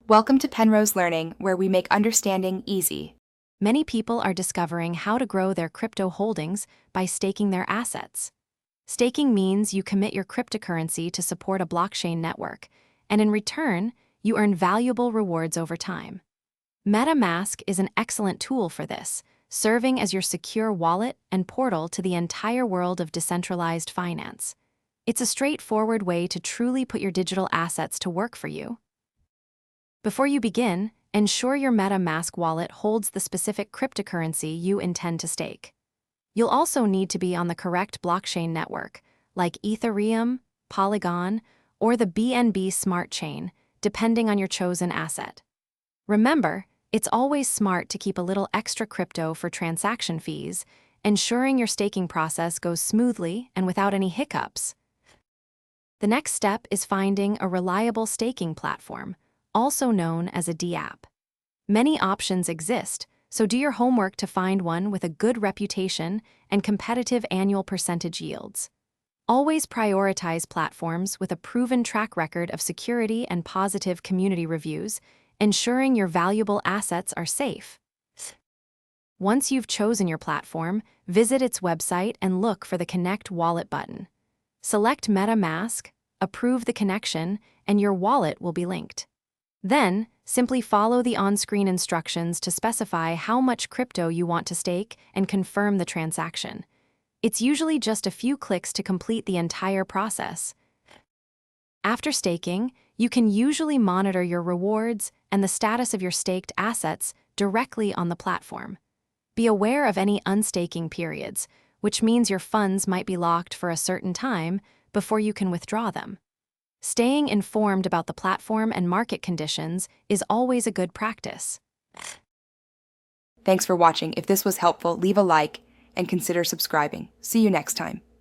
Welcome to Penrose Learning, where we make understanding easy. Many people are discovering how to grow their crypto holdings by staking their assets. Staking means you commit your cryptocurrency to support a blockchain network, and in return, you earn valuable rewards over time. MetaMask is an excellent tool for this, serving as your secure wallet and portal to the entire world of decentralized finance. It's a straightforward way to truly put your digital assets to work for you. Before you begin, ensure your MetaMask wallet holds the specific cryptocurrency you intend to stake. You'll also need to be on the correct blockchain network, like Ethereum, Polygon, or the BNB Smart Chain, depending on your chosen asset. Remember, it's always smart to keep a little extra crypto for transaction fees, ensuring your staking process goes smoothly and without any hiccups. The next step is finding a reliable staking platform, also known as a DApp. Many options exist, so do your homework to find one with a good reputation and competitive annual percentage yields. Always prioritize platforms with a proven track record of security and positive community reviews, ensuring your valuable assets are safe. Once you've chosen your platform, visit its website and look for the Connect Wallet button. Select MetaMask, approve the connection, and your wallet will be linked. Then, simply follow the on-screen instructions to specify how much crypto you want to stake and confirm the transaction. It's usually just a few clicks to complete the entire process. After staking, you can usually monitor your rewards and the status of your staked assets directly on the platform. Be aware of any unstaking periods, which means your funds might be locked for a certain time before you can withdraw them. Staying informed about the platform and market conditions is always a good practice. Thanks for watching. If this was helpful, leave a like and consider subscribing. See you next time.